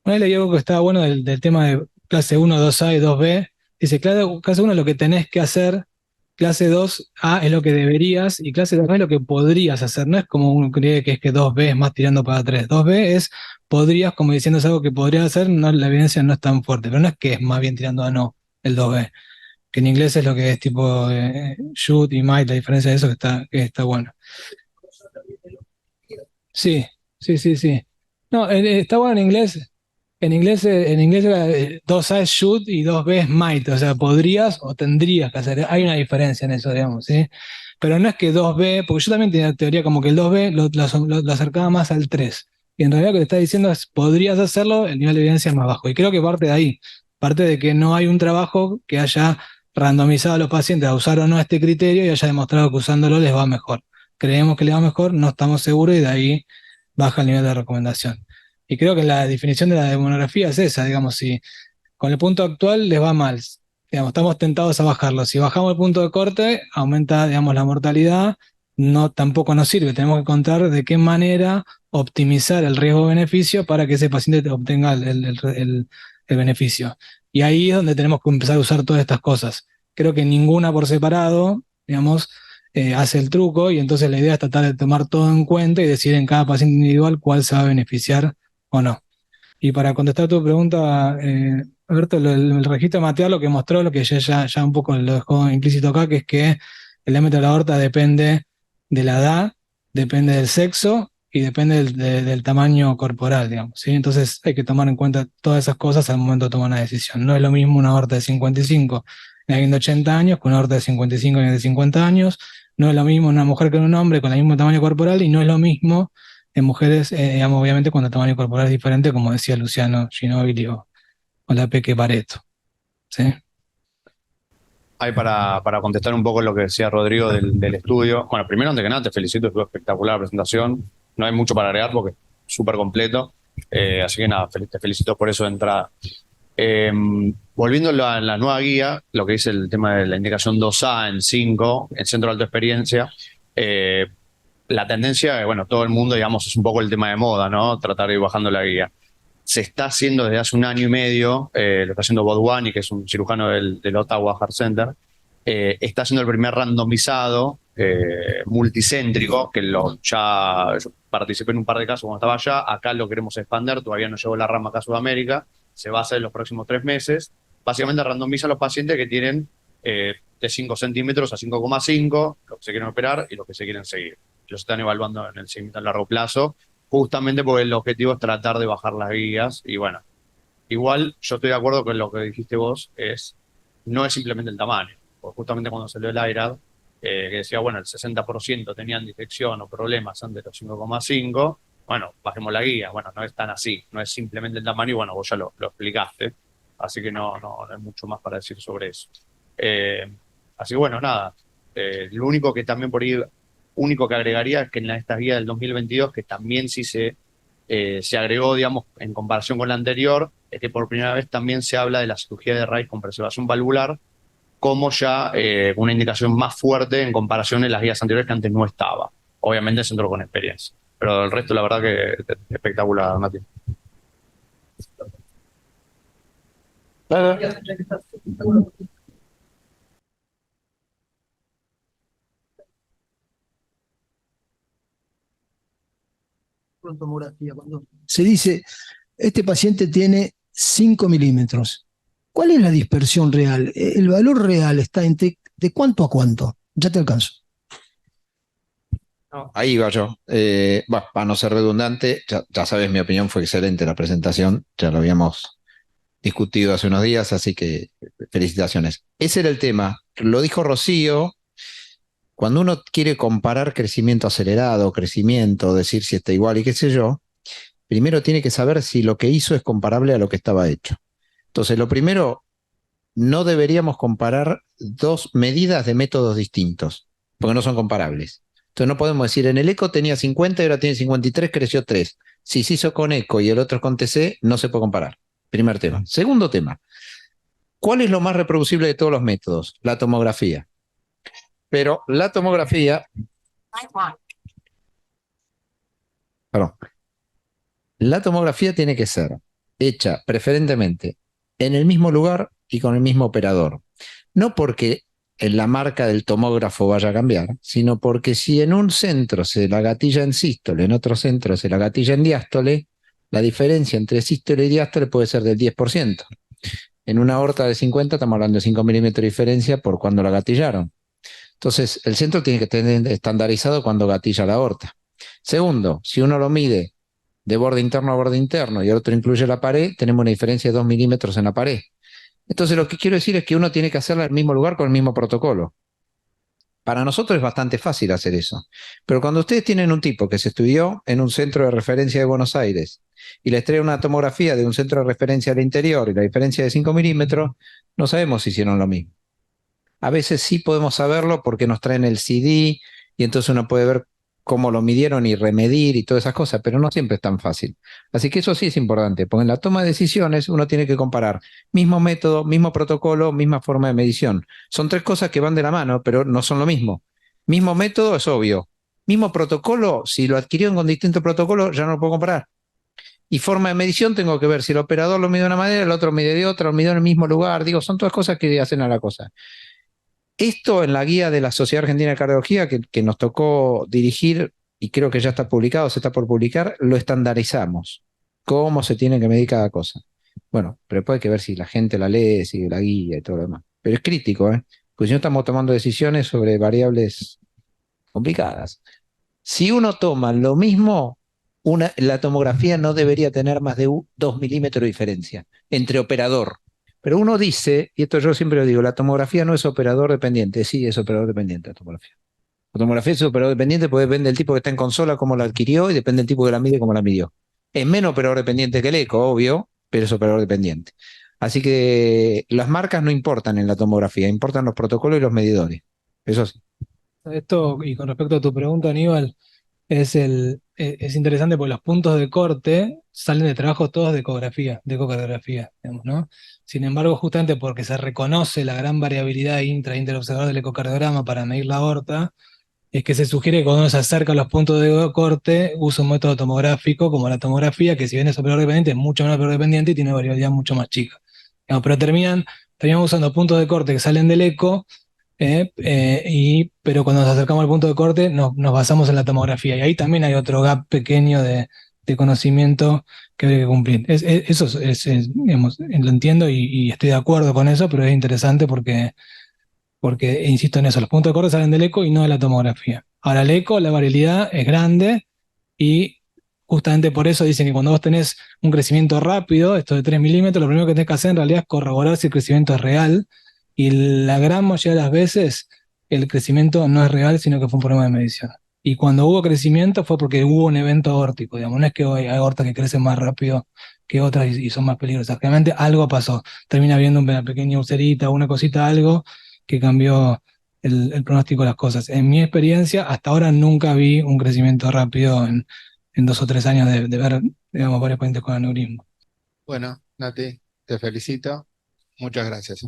Una vez leí algo que estaba bueno del tema de clase 1, 2A y 2B. Dice, clase 1 es lo que tenés que hacer, clase 2A es lo que deberías y clase 2B es lo que podrías hacer. No es como uno cree que es que 2B es más tirando para 3. 2B es podrías, como diciendo es algo que podrías hacer, no, la evidencia no es tan fuerte, pero no es que es más bien tirando a no el 2B. Que en inglés es lo que es tipo should y might, la diferencia de eso que está bueno. Sí, sí, sí, sí. No, está bueno en inglés. En inglés era, 2A es should y 2B es might, o sea, podrías o tendrías que hacer. Hay una diferencia en eso, digamos, ¿sí? Pero no es que 2B, porque yo también tenía la teoría como que el 2B lo acercaba más al 3. Y en realidad lo que te está diciendo es, podrías hacerlo, el nivel de evidencia es más bajo. Y creo que parte de ahí, parte de que no hay un trabajo que haya randomizado a los pacientes a usar o no este criterio y haya demostrado que usándolo les va mejor. Creemos que les va mejor, no estamos seguros, y de ahí baja el nivel de recomendación. Y creo que la definición de la demonografía es esa, digamos, si con el punto actual les va mal, digamos, estamos tentados a bajarlo. Si bajamos el punto de corte, aumenta, digamos, la mortalidad, no, tampoco nos sirve. Tenemos que encontrar de qué manera optimizar el riesgo-beneficio para que ese paciente obtenga el beneficio. Y ahí es donde tenemos que empezar a usar todas estas cosas. Creo que ninguna por separado, digamos, hace el truco, y entonces la idea es tratar de tomar todo en cuenta y decidir en cada paciente individual cuál se va a beneficiar o no. Y para contestar tu pregunta, Alberto, el registro material lo que mostró, lo que ya un poco lo dejó implícito acá, que es que el diámetro de la aorta depende de la edad, depende del sexo y depende del tamaño corporal, digamos, ¿sí? Entonces hay que tomar en cuenta todas esas cosas al momento de tomar una decisión. No es lo mismo una aorta de 55 en alguien de 80 años que una aorta de 55 en alguien de 50 años. No es lo mismo una mujer que un hombre con el mismo tamaño corporal, y no es lo mismo en mujeres, digamos, obviamente cuando el tamaño corporal es diferente, como decía Luciano Ginóbili o la Peque Pareto. ¿Sí? Ahí para contestar un poco lo que decía Rodrigo del estudio. Bueno, primero, antes que nada, te felicito, estuvo espectacular la presentación. No hay mucho para agregar porque es súper completo. Así que nada, te felicito por eso de entrada. Volviendo a la nueva guía, lo que dice el tema de la indicación 2A en 5, en centro de alta experiencia, la tendencia, bueno, todo el mundo, digamos, es un poco el tema de moda, ¿no? Tratar de ir bajando la guía. Se está haciendo desde hace 1 año y medio, lo está haciendo Bodwani, que es un cirujano del Ottawa Heart Center, está haciendo el primer randomizado multicéntrico, que ya yo participé en un par de casos cuando estaba allá. Acá lo queremos expandir, todavía no llegó la rama acá a Sudamérica, se va a hacer en los próximos 3 meses. Básicamente randomiza a los pacientes que tienen de 5 centímetros a 5,5, los que se quieren operar y los que se quieren seguir. Los están evaluando en el seguimiento a largo plazo, justamente porque el objetivo es tratar de bajar las guías. Y bueno, igual yo estoy de acuerdo con lo que dijiste vos, no es simplemente el tamaño, porque justamente cuando salió el IRAD, que decía, bueno, el 60% tenían disección o problemas antes de los 5,5, bueno, bajemos la guía. Bueno, no es tan así, no es simplemente el tamaño, y bueno, vos ya lo explicaste, así que no hay mucho más para decir sobre eso. Así que bueno, nada, lo único que también por ahí, único que agregaría es que en esta guía del 2022, que también sí se agregó, digamos, en comparación con la anterior, es que por primera vez también se habla de la cirugía de raíz con preservación valvular, como ya una indicación más fuerte en comparación en las guías anteriores, que antes no estaba. Obviamente centro con experiencia. Pero el resto, la verdad que espectacular, Mati. Tomografía, cuando se dice, este paciente tiene 5 milímetros, ¿cuál es la dispersión real? El valor real está de cuánto a cuánto. Ya te alcanzo. No, ahí va yo. Para no ser redundante, ya sabes, mi opinión fue excelente la presentación, ya lo habíamos discutido hace unos días, así que felicitaciones. Ese era el tema. Lo dijo Rocío. Cuando uno quiere comparar crecimiento acelerado, crecimiento, decir si está igual y qué sé yo, primero tiene que saber si lo que hizo es comparable a lo que estaba hecho. Entonces, lo primero, no deberíamos comparar dos medidas de métodos distintos, porque no son comparables. Entonces, no podemos decir, en el eco tenía 50 y ahora tiene 53, creció 3. Si se hizo con eco y el otro con TC, no se puede comparar. Primer tema. Segundo tema, ¿cuál es lo más reproducible de todos los métodos? La tomografía. Pero la tomografía, perdón, la tomografía tiene que ser hecha preferentemente en el mismo lugar y con el mismo operador. No porque en la marca del tomógrafo vaya a cambiar, sino porque si en un centro se la gatilla en sístole, en otro centro se la gatilla en diástole, la diferencia entre sístole y diástole puede ser del 10%. En una aorta de 50 estamos hablando de 5 milímetros de diferencia por cuando la gatillaron. Entonces, el centro tiene que tener estandarizado cuando gatilla la aorta. Segundo, si uno lo mide de borde interno a borde interno y el otro incluye la pared, tenemos una diferencia de 2 milímetros en la pared. Entonces, lo que quiero decir es que uno tiene que hacerla en el mismo lugar con el mismo protocolo. Para nosotros es bastante fácil hacer eso. Pero cuando ustedes tienen un tipo que se estudió en un centro de referencia de Buenos Aires y les trae una tomografía de un centro de referencia al interior y la diferencia de 5 milímetros, no sabemos si hicieron lo mismo. A veces sí podemos saberlo porque nos traen el CD y entonces uno puede ver cómo lo midieron y remedir y todas esas cosas, pero no siempre es tan fácil. Así que eso sí es importante, porque en la toma de decisiones uno tiene que comparar mismo método, mismo protocolo, misma forma de medición. Son tres cosas que van de la mano, pero no son lo mismo. Mismo método es obvio. Mismo protocolo, si lo adquirieron con distinto protocolo, ya no lo puedo comparar. Y forma de medición tengo que ver si el operador lo mide de una manera, el otro mide de otra, lo mide en el mismo lugar. Digo, son todas cosas que hacen a la cosa. Esto en la guía de la Sociedad Argentina de Cardiología que nos tocó dirigir, y creo que ya está publicado, se está por publicar, lo estandarizamos. Cómo se tiene que medir cada cosa. Bueno, pero después hay que ver si la gente la lee, sigue la guía y todo lo demás. Pero es crítico, ¿eh? Porque si no estamos tomando decisiones sobre variables complicadas. Si uno toma lo mismo, la tomografía no debería tener más de 2 milímetros de diferencia entre operador. Pero uno dice, y esto yo siempre lo digo, la tomografía no es operador dependiente. Sí, es operador dependiente la tomografía. La tomografía es operador dependiente porque depende del tipo que está en consola, cómo la adquirió, y depende del tipo que la mide, cómo la midió. Es menos operador dependiente que el eco, obvio, pero es operador dependiente. Así que las marcas no importan en la tomografía, importan los protocolos y los medidores. Eso sí. Esto, y con respecto a tu pregunta, Aníbal, es interesante porque los puntos de corte salen de trabajos todos de ecografía, de ecocardiografía, digamos, ¿no? Sin embargo, justamente porque se reconoce la gran variabilidad interobservador del ecocardiograma para medir la aorta, es que se sugiere que cuando uno se acerca a los puntos de corte, usa un método tomográfico como la tomografía, que si bien es operador dependiente, es mucho menos operador dependiente y tiene variabilidad mucho más chica. Digamos, pero terminamos usando puntos de corte que salen del eco, pero cuando nos acercamos al punto de corte nos basamos en la tomografía y ahí también hay otro gap pequeño de conocimiento que hay que cumplir. Eso digamos, lo entiendo y estoy de acuerdo con eso, pero es interesante porque insisto en eso, los puntos de corte salen del eco y no de la tomografía. Ahora, el eco, la variabilidad es grande y justamente por eso dicen que cuando vos tenés un crecimiento rápido, esto de 3 milímetros, lo primero que tenés que hacer en realidad es corroborar si el crecimiento es real. Y la gran mayoría de las veces el crecimiento no es real, sino que fue un problema de medición. Y cuando hubo crecimiento fue porque hubo un evento aórtico, digamos, no es que hay aortas que crecen más rápido que otras y son más peligrosas. Realmente algo pasó. Termina habiendo una pequeña ulcerita, una cosita, algo que cambió el pronóstico de las cosas. En mi experiencia, hasta ahora nunca vi un crecimiento rápido en 2 o 3 años de ver, digamos, varios pacientes con aneurisma. Bueno, Nati, te felicito. Muchas gracias.